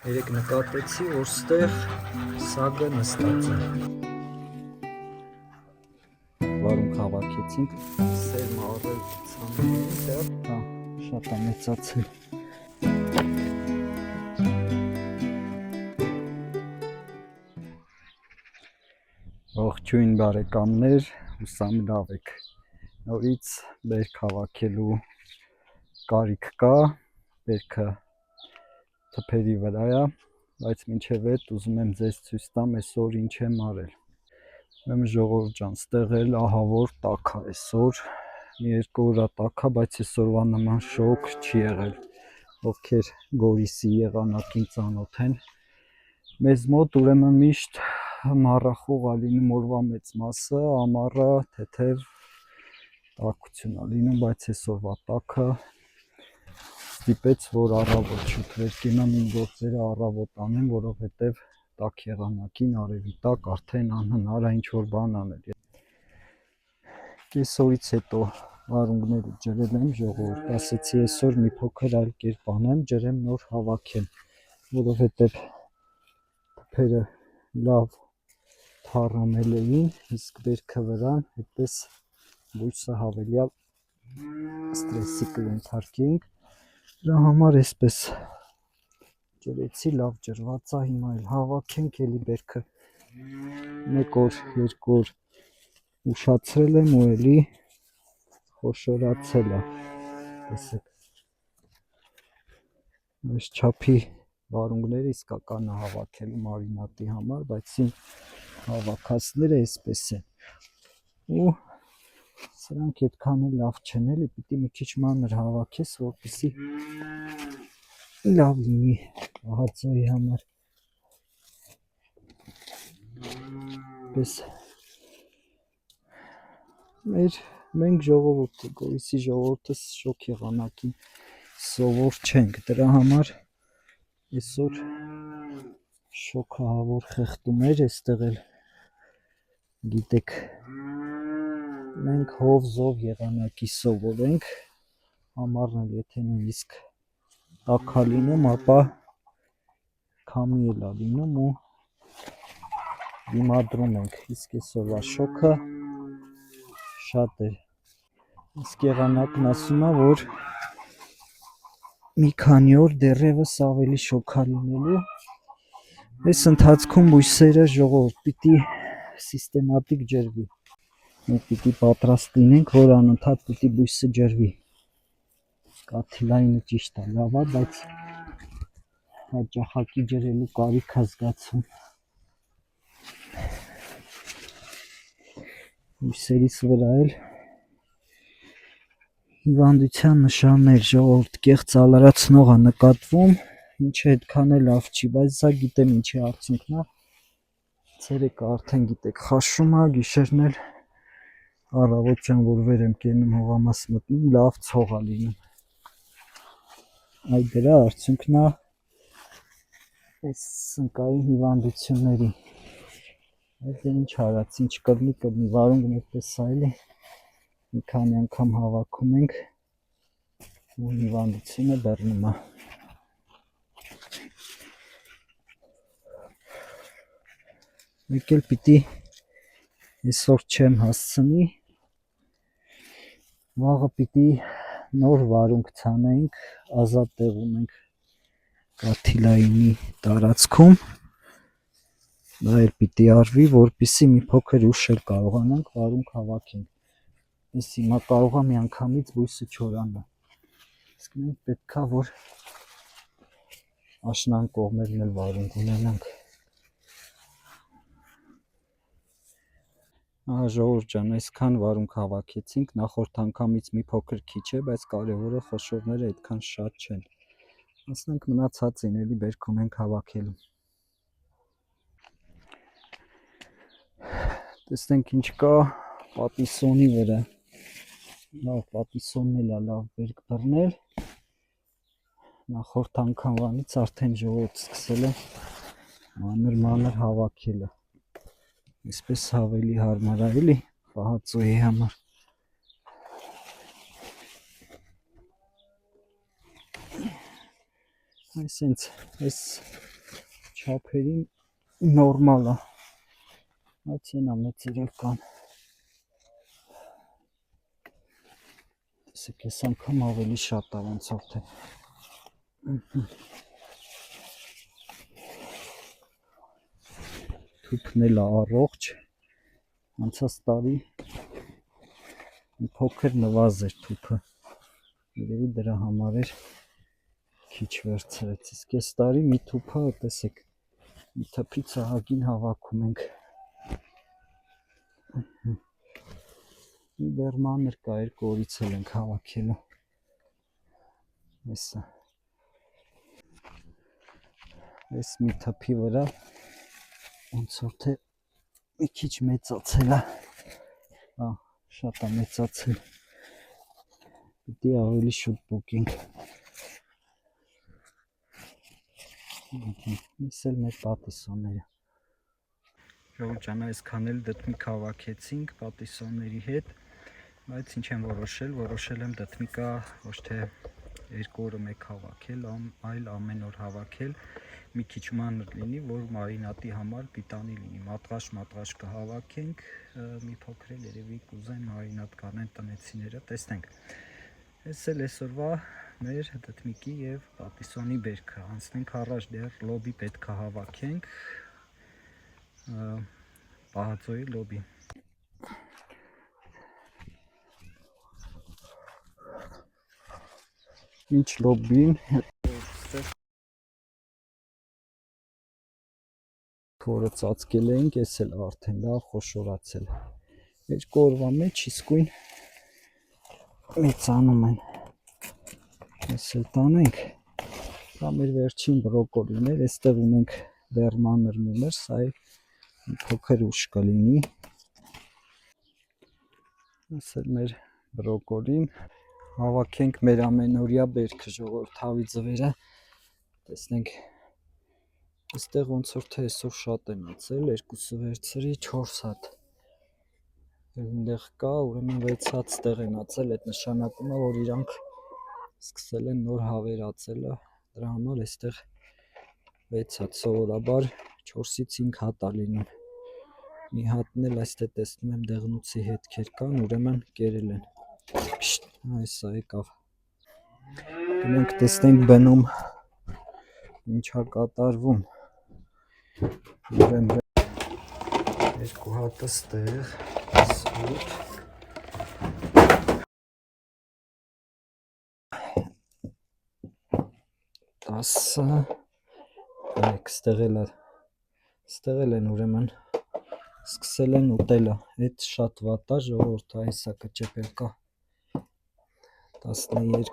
Երեք նկատեցի, որ ստեղ սագը նստած է։ Վարունգ հավաքեցինք, Սերմը առել ցանցի դեռ, շատ է մեծացել։ Ողջույն բարեկամներ, հուսամ լավ եք։ Նորից բերք հավաքելու կարիք կա, բերքը թփերի վրա է, բայց մինչև այդ ուզում եմ ձեզ ցույց տամ այսօր ինչ եմ արել։ Ուրեմն ժողովուրդ ջան, ստեղ էլ ահա որ տաք է այսօր, մի երկու օր տաք է, բայց այսօրվա նման շոգ չի եղել։ Ովքեր Գորիսի եղանակին ծանոթ են, մեզ մոտ ուրեմն միշտ մառախուղ է լինում օրվա մեծ մասը, ամառը թեթև տաքություն է լինում, բայց այսօրվա տաքը ստիպեց, որ առավոտ շուտ վեր կենամ իմ գործերը առավոտ անեմ, որովհետև տաք եղանակին արևի տակ արդեն անհնար է ինչ-որ բան անել։ Կեսօրից հետո վարունգները ջրել եմ, ժողովուրդ, ասեցի այսօր մի փոքր այլ կերպ անեմ, ջրեմ նոր հավաքեմ, որովհետև թփերը լավ թառամել էին, իսկ բերքը վրան այդպես բույսը հավելյալ ստրեսի կընթարկեինք, դրա համար այսպես ջրեցի, լավ ջրված է, հիմա էլ հավաքենք, էլի բերքը մեկ օր, երկու օր ուշացրել եմ ու էլի խոշորացել է, տեսեք, այս չափի վարունգները իսկական է հավաքելու մարինատի համար, բայց իմ հավաքածները այսպես են, ու սրանք այդքան էլ լավ չեն, էլի պիտի մի քիչ մանր հավաքես, որպեսզի լավ լինի ահածոյի համար, պես մենք ժողովուրդը, Գորիսի ժողովուրդը շոգ եղանակին սովոր չենք, դրա համար այսօր շոգահավոր խեղդում էր, այստեղ էլ գիտեք մենք հով-զով եղանակի սովոր ենք, ամառն էլ եթե նույնիսկ տաք է լինում, ապա քամի էլ է լինում ու դիմադրում ենք, իսկ այսօրվա շոգը շատ էր, իսկ եղանակն ասում է, որ մի քանի օր դեռևս ավելի շոգ է լինելու, այս ընթացքում բույսերը ժողովուրդ պիտի սիստեմատիկ ջրվի, մենք պիտի պատրաստ լինենք, որ անընդհատ պիտի բույսը ջրվի, կաթիլայինը ճիշտ է, լավ է, բայց հաճախակի ջրելու կարիք է զգացում, բույսերից վրա էլ հիվանդության նշաններ, ժողովուրդ, կեղծ ալարացնող է նկատվում, ինչը այդքան էլ լավ չի, բայց սա գիտեմ ինչի արդյունքն է, ցերեկը արդեն գիտեք խաշում է, գիշերն էլ առավոտյան որ վեր եմ կենում հողամաս մտնում, լավ ցող է լինում, այդ դրա արդյունքն է այս սնկային հիվանդությունների, այդ ինչ արած, ինչ կլնի, վարունգն այդպես է էլի, մի քանի անգամ հավաքում ենք ու հիվանդությունը բռնում է։ Մեկ էլ պիտի այսօր չեմ հասցնի, վաղը պիտի նոր վարունգ ցանենք, ազատ տեղում ենք կաթիլայինի տարածքում, դա էլ պիտի արվի, որպեսզի մի փոքր ուշ էլ կարողանանք վարունգ հավաքենք, ես հիմա կարող եմ միանգամից բույսը չորանա, իսկ մենք պետք է որ աշնան կողմերն էլ վարունգ ունենանք։ Ահա ժողովուրդ ջան, այսքան վարունգ հավաքեցինք, նախորդ անգամից մի փոքր քիչ է, բայց կարևորը խոշորները այդքան շատ չեն, ասենք մնացածին էլի բերքում ենք հավաքելու։ Տեսնենք ինչ կա պատիսոնի վրա, լավ պատիսոնն էլ է լավ բերք բռնել, նախորդ անգամվանից արդեն ժողովուրդ սկսել է մանր հավաքելը, այսպես ավելի հարմար է էլի պահածոյի համար։ Այսինքն այս չափերին նորմալ է։ Բայց ինա մեծ իրել կան։ Տեսեք, այս անգամ ավելի շատ է ոնց որ թե։ Թուփն էլ է առողջ։ Անցած տարի մի փոքր նվազ էր թուփը։ Երևի դրա համար էր քիչ վերցրեց։ Իսկ այս տարի մի թուփը, տեսեք, մի թփի ցահագին հավաքում ենք։ Մի դեռ մանր կա, 2 օրից էլ ենք հավաքելու։ Էսա։ Այս մի թփի վրա ոնց որ թե մի քիչ մեծացել է։ Շատ է մեծացել։ Պիտի ավելի շուտ բուկենք։ Ես էլ մեր պատիսոնները։ Ժողովուրդ ջան, այսքան էլ դդմիկ հավաքեցինք պատիսոնների հետ, բայց ինչ եմ որոշել եմ դդմիկա ոչ թե 2 օրը մեկ հավաքել, այլ ամեն օր հավաքել, մի քիչ մանր լինի, որ մարինատի համար պիտանի լինի։ Մատրաշ կհավաքենք, մի փոքր էլ երևի կուզեն մարինատ կանեն տնեցիները, տեսնենք։ Այս էլ այսօրվա մեր դդմիկի եւ պատիսոնի բերքը, անցնենք առաջ, դեռ լոբի պետք է հավաքենք, Պահածոյի լոբի։ Ինչ լոբին որը ծածկել էինք, ես էլ արդեն լավ խոշորացել։ 2 օրվա մեջ իսկույն մեծանում են։ Ես էլ տանենք։ Դա մեր վերջին բրոկոլին էր, այստեղ ունենք դեռ մանր մումեր, սա մի փոքր ուշ կլինի։ Այս էլ մեր բրոկոլին։ Հավաքենք մեր ամենօրյա բերքը, ժողովուրդ, հավի ձվերը։ Տեսնենք, այստեղ ոնց որ թե այսօր շատ են ացել, 2-ը վերցրի 4 հատ։ Այնտեղ կա, ուրեմն 6 հատ ստեղ են ացել, այդ նշանակում է, որ իրանք սկսել են նոր հավեր ացելը, դրա համար այստեղ 6 հատ, սովորաբար 4-ից 5 հատ է լինում։ Մի հատն էլ այստեղ տեսնում եմ դեղնուցի հետքեր կան, ուրեմն կերել են։ Այսա եկավ։ Գնանք տեսնենք բնում ինչա կատարվում։ Ուրեմն 2 հատը ստեղ, 10, ստեղել են ուրեմն, սկսել են ուտելը, այդ շատ վատ է, ժողովուրդ, այսա կճեպել կա, 12,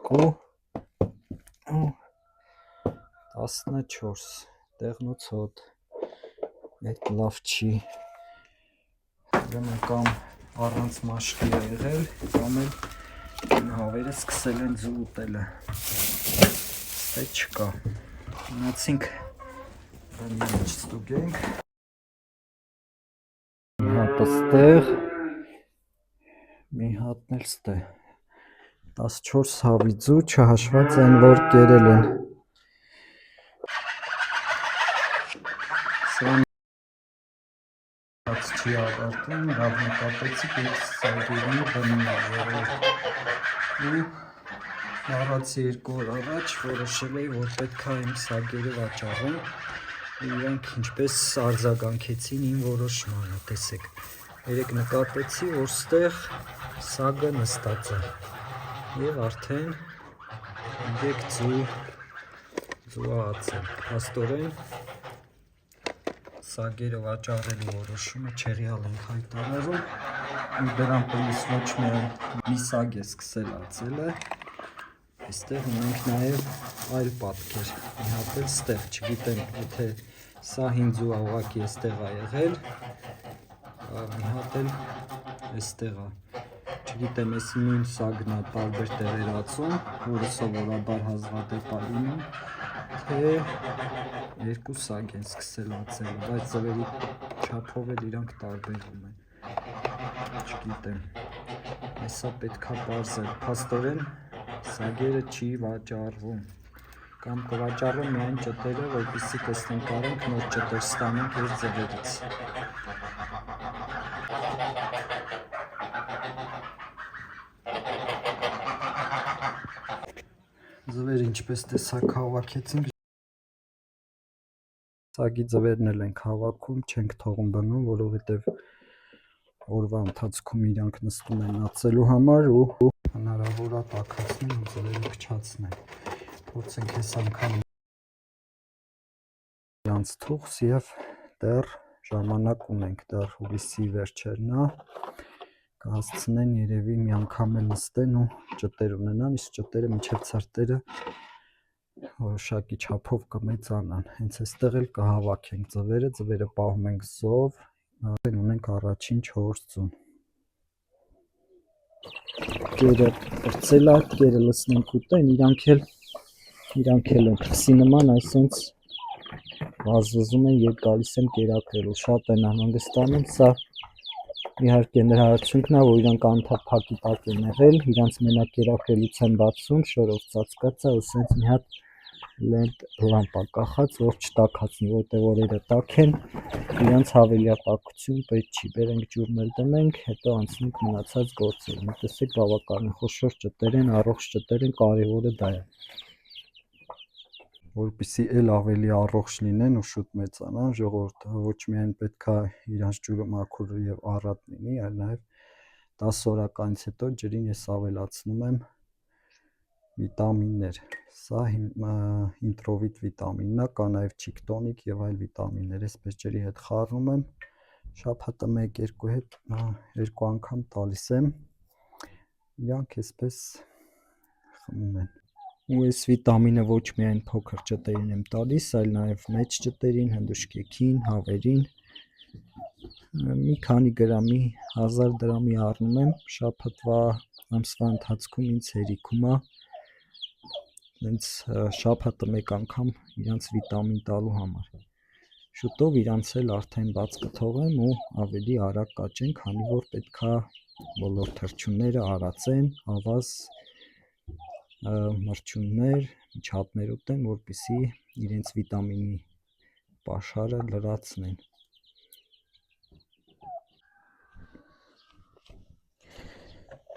14, դեղնուց հոտ, այդ լավ չի, ուրեմն կամ առանց մաշկի է եղել, կամ էլ հավերը սկսել են ձու ուտելը, ստե չկա, մնացինք բանի մեջ ստուգենք, մի հատը ստեղ, մի հատն էլ ստեղ, 14 հավի ձու չհաշված են, որ կերել են, սրան չի աղարտում, լավ նկատեցիք, այդ սայգերնի բնում է եղել, ու առացի 2 օր առաջ որոշել էի, որ պետք է իմ սագերը վաճառեմ, իրանք ինչպես արձագանքեցին իմ որոշմանը, տեսեք, երեք նկատեցի, որ ստեղ սագը նստած է, և արդեն 3 ձու ացել, աստորեն սագերը վաճառելու որոշումը չեղյալ ենք հայտարարում, ու դրան պլյուս ոչ մի սագ է սկսել ացելը, այստեղ ունենք նաև այլ պատկեր, մի հատ էլ ստեղ, չգիտեմ, եթե սա հին ձու ուղղակի էստեղ է եղել, մի հատ էլ էստեղ է, չգիտեմ, ես նույն սագն է տարբեր տեղեր ացում, որը սովորաբար հազվադեպ է լինում, թե 2 սագ են սկսել ացել, բայց ձվերի չափով էլ իրանք տարբերվում են, չգիտեմ, այսա պետք է պարզել, փաստորեն սագերը չի վաճառվում, Կամ կվաճառեմ միայն ճտերը, որպեսզի տեսնենք կարենք նոր ճտեր ստանանք իր ձվերից։ Ձվերը ինչպես տեսակ հավաքեցինք, Սագի ձվերն էլ ենք հավաքում, չենք թողում բնում, որովհետև օրվա ընթացքում իրանք նստում են ածելու համար ու հնարավոր է տաքացնել ու ձվերը փչացնել։ Փորձենք այս անգամ իրանց թուղս եւ դեռ ժամանակ ունենք, դեռ հուլիսի վերջերն է, կհասցնեն երևի մի անգամ էլ նստեն ու ճտեր ունենան, իսկ ճտերը մինչև ցրտերը որոշակի չափով կմեծանան։ Հենց այստեղ էլ կհավաքենք ձվերը պահում ենք զով, ունենք առաջին 4 ձուն։ Կերը պրծել է, կերը լցնենք ուտեն, իրանք էլ են քսի նման, այսինքն վազվզում են, երբ գալիս եմ կերակրելու, շատ են անհանգստանում, սա իհարկե նրա արդյունքն է, որ իրանք անընդհատ փակի տակ են եղել, իրանց մենակ կերակրելուց են բացում, շորով ծածկած է, ու սենց մի հատ լենտ լամպա կախած, որ չտաքացնի, որտեղ օրերը տաք են, իրանց հավելյալ տաքություն պետք չի, բերենք ջուրն էլ դնենք, հետո անցնենք մնացած գործերին, տեսեք բավականին խոշոր ճտեր են, առողջ ճտեր են, կարևորը դա է։ Որպեսզի էլ ավելի առողջ լինեն ու շուտ մեծանան, ժողովուրդը ոչ միայն պետք է իրանց ջուրը մաքուր եւ առատ լինի, այլ նաեւ 10 օրականից հետո ջրին ես ավելացնում եմ վիտամիններ։ Սա ինտրովիտ վիտամինն է, կա նաեւ չիկտոնիկ եւ այլ վիտամիններ։ Այսպես ջրի հետ խառնում եմ, շաբաթը 1-2 անգամ տալիս եմ։ Իրանք այսպես խմում են։ Ու այս վիտամինը ոչ միայն փոքր ճտերին եմ տալիս, այլ նաև մեծ ճտերին, հնդուշկեքին, հավերին, մի քանի գրամի, 1000 դրամի առնում եմ, շաբաթվա ամսվա ընթացքում ինձ հերիքում է, հենց շաբաթը 1 անգամ իրանց վիտամին տալու համար։ Շուտով իրանց էլ արդեն բաց կթողեմ ու ավելի արագ կաճեն, քանի որ պետք է բոլոր թռչունները արածեն, ավազ մրջյուններ, չափներ ուտեն, որպեսզի իրենց վիտամինի պաշարը լրացնեն։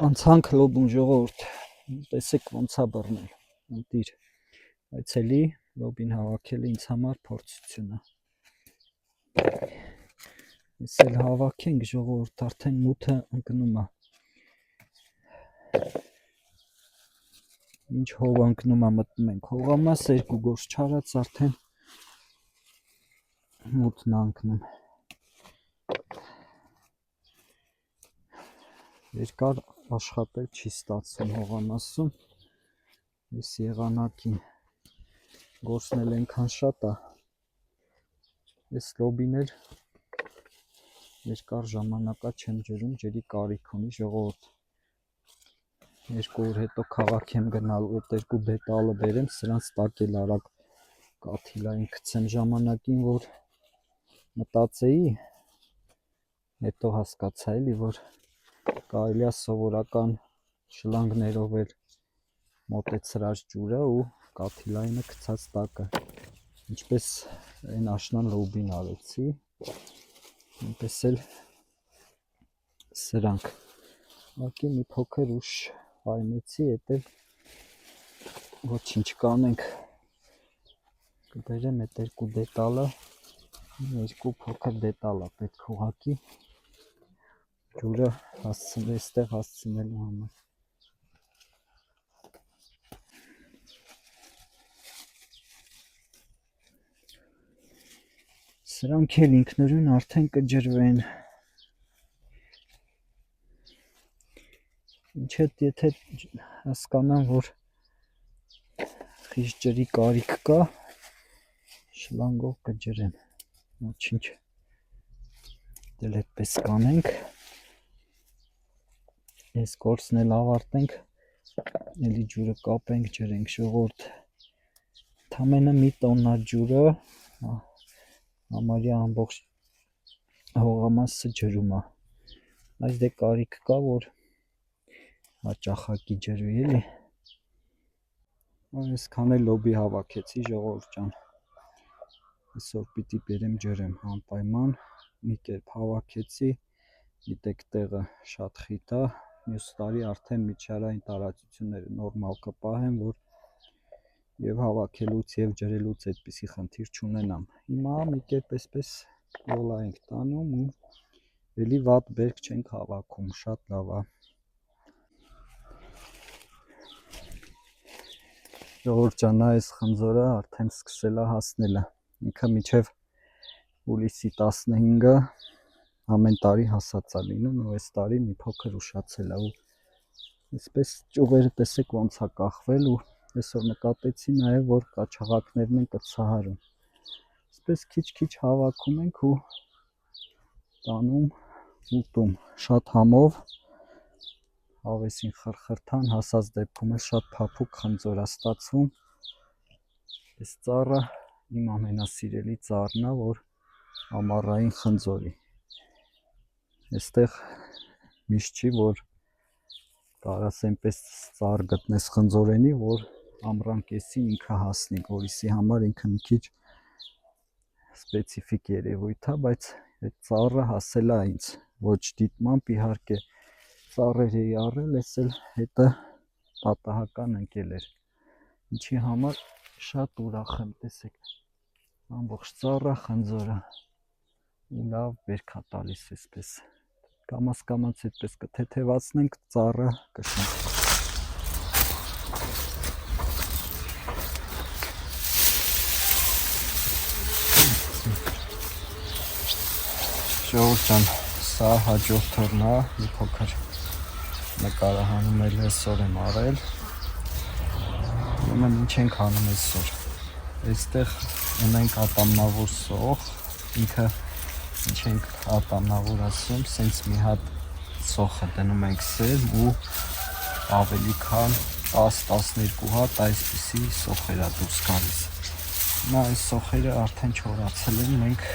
Անցանք լոբուն ժողովուրդ, տեսեք ոնց է բռնել, ընտիր, այցելի լոբին հավաքելը ինձ համար փորձություն է։ Ես էլ հավաքենք ժողովուրդ, արդեն մութը ընկնում է։ Ինչ հով ընկնում է, մտնում ենք հողամաս, 2 գործ չարած արդեն մութն է ընկնում։ Երկար աշխատել չի ստացվում հողամասում, ես եղանակին գործն էլ ենքան շատ է, ես լոբին էլ երկար ժամանակա չեմ ջրում, ջրի կարիք ունի ժողովուրդ։ 2 օր հետո քաղաք եմ գնալու, այդ 2 դետալը բերեմ, սրանց տակ էլ արագ կաթիլային գցեմ ժամանակին, որ մտածեի, հետո հասկացա էլի, որ կարելի է սովորական շլանգներով էլ մոտեցրած ջուրը ու կաթիլայինը գցած տակը, ինչպես այն աշնան լոբին արեցի, այնպես էլ սրանք, ուղղակի մի փոքր ուշ պայմեցի, էդ էլ ոչինչ կանենք, կբերեմ այդ 2 դետալը, 2 փոքր դետալ է պետք ուղղակի ջուրը այստեղ հասցնելու համար։ Սրանք էլ ինքնուրույն արդեն կջրվեն։ Ինչ հետ եթե հասկանամ, որ խիստ ջրի կարիք կա, շլանգով կջրեմ, ոչինչ, դել այդպես կանենք, այս կորսն էլ ավարտենք, էլի ջուրը կապենք, ջրենք ժողովուրդ, ընդամենը մի տոննա ջուրը, համարյա ամբողջ հողամասը ջրում է, այս դե կարիք կա, որ հաճախակի ջրվի էլի, Այսքան էլ լոբի հավաքեցի ժողովուրդ ջան։ Այսօր պիտի բերեմ ջրեմ անպայման, մի կերպ հավաքեցի, գիտեք տեղը շատ խիտ է, մյուս տարի արդեն միջշարային տարածությունները նորմալ կպահեմ, որ եւ հավաքելուց եւ ջրելուց այդպիսի խնդիր չունենամ։ Հիմա մի կերպ այսպես յոլա ենք տանում ու էլի վատ բերք չենք հավաքում, շատ լավ է։ Ժողովուրդ ջան, այս խնձորը արդեն սկսել է հասնելը։ Ինքը մինչև հուլիսի 15-ը ամեն տարի հասած է լինում, ու այս տարի մի փոքր ուշացել է ու այսպես ճյուղերը տեսեք ոնց է կախվել ու այսօր նկատեցի նաև որ կաչաղակներն են կցահարում։ Այսպես քիչ-քիչ հավաքում ենք ու տանում ուտում շատ համով հավեսին խրխրթան, հասած դեպքում էլ շատ փափուկ խնձոր է ստացվում։ Այս ծառը իմ ամենասիրելի ծառն է, որ ամառային խնձորի։ Այստեղ միշտ չի, որ կարաս այնպես ծառ գտնես խնձորենի, որ ամռան կեսին ինքը հասնի, որիսի համար ինքը մի քիչ սպეციფիկ երևույթ է, բայց այդ ծառը հասել է ինձ, ոչ դիտմամբ իհարկե ծառեր էի առել, ես էլ հետը պատահական ընկել էր, ինչի համար շատ ուրախ եմ, տեսեք, ամբողջ ծառը խնձորը ու լավ բերք է տալիս այսպես, կամաց այդպես կթեթևացնենք, ծառը կշնչի։ Ժողովուրդ ջան, սա հաջորդ թորն է, մի փոքր նկարահանում էլ այսօր եմ արել։ Ուրեմն ինչ ենք անում այսօր։ Այստեղ ունենք ատամնավոր սող, ինքը ինչ ենք ատամնավոր ասում, սենց մի հատ սոխը դնում ենք սերմ ու ավելի քան 10-12 հատ այսպիսի սոխեր է դուրս գալիս։ Հիմա այս սոխերը արդեն չորացել են, մենք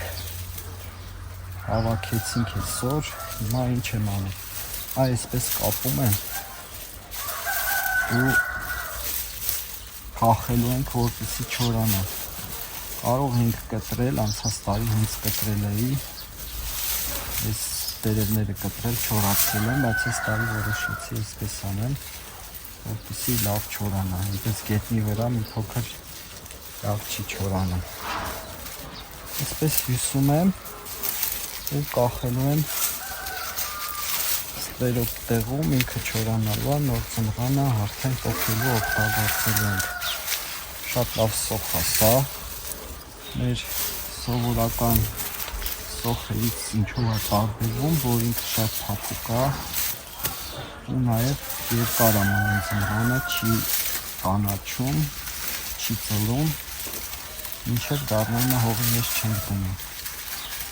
հավաքեցինք այսօր, հիմա ինչ եմ անում, այսպես կապում եմ ու փախելու ենք, որպեսզի չորանա։ Կարող ենք կտրել, անցած տարի հենց կտրել էի, այս տերևները կտրել, չորացել են, բայց այս տարի որոշեցի այսպես անեմ, որպեսզի լավ չորանա, այնպես գետնի վրա մի փոքր լավ չի չորանում։ Այսպես հյուսում եմ ու կախելու եմ ստերոտ տեղում, ինքը չորանալու է, նոր ծնղանը արդեն կոփելու օգտագործելու ենք։ Շատ լավ սոխ է սա, մեր սովորական սոխերից ինչու է տարբերվում, որ ինքը շատ փափուկ է ու նաև երկար է մնում ծնղանը, չի կանաչում, չի ծլում, մինչև դառնալը հողի մեջ չենք դնում։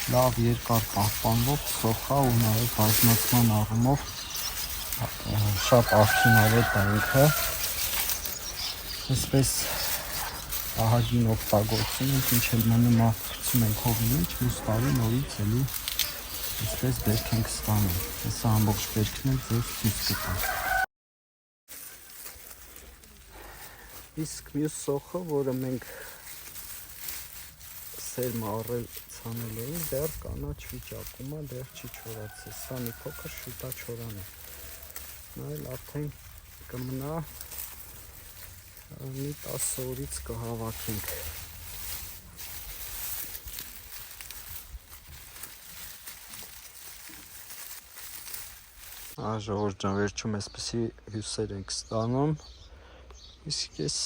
Լավ երկար պահպանվող սոխ է ու նաև բազմացման առումով շատ արդյունավետ է ինքը։ Այսպես ահագին օգտագործում ենք, ինչ էլ մնում է գցում ենք հողի մեջ, մյուս տարի նորից էլի այսպես բերք ենք ստանում։ Հեսա ամբողջ բերքն էլ ձեզ ցույց կտամ։ Իսկ մյուս սոխը, որը մենք սերմը առել ցանել էին, դեռ կանաչ վիճակում է, դեռ չի չորացել, սա մի փոքր շուտ է չորանը։ Նա էլ արդեն կմնա մի 10 օրից կհավաքենք։ Ժողովուրդ ջան, վերջում այսպեսի հյուսեր ենք ստանում, իսկ ես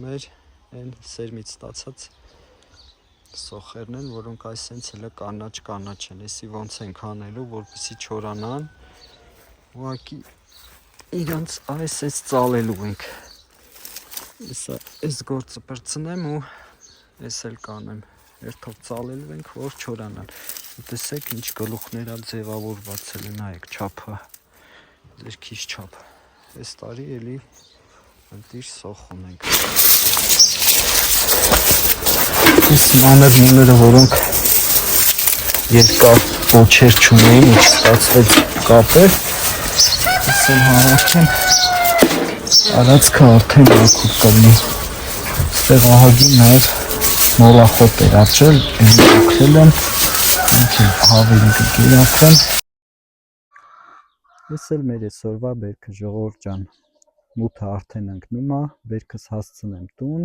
մեր այն սերմից ստացած սոխերն են, որոնք այսենց հələ կանաչ են, էսի ոնց ենք անելու, որպեսզի չորանան, ուղղակի իրանց այս ծալելու ենք։ Այս գործը բրցնեմ ու այս էլ կանեմ, երթով ծալելու ենք, որ չորանան։ Ու տեսեք ինչ գլուխներ ալ ձևավորված էլ են, նայեք չափը, ձեր քիչ չափ։ Այս տարի էլի ընտիր սոխ ունենք։ Այս մանր մուները, որոնք երկար պոչեր չունեին ու չստացվեց կապել, ես էլ հավաքեմ Արածքը արդեն եկուր կլինի։ Ստեղ ահագին նաև մոլախոտ էր աճել, ես օգնել եմ, ինքն հավին կգերակրեմ։ Ես էլ մեր այսօրվա բերքը ժողովուրդ ջան, մութը արդեն ընկնում է, բերքս հասցնեմ տուն,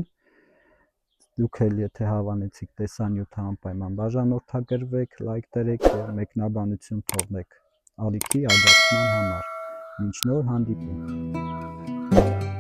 դուք էլ եթե հավանեցիք տեսանյութը անպայման բաժանորդագրվեք, լայք դրեք և մեկնաբանություն թողնեք ալիքի աջակցման համար։ Մինչ նոր հանդիպում։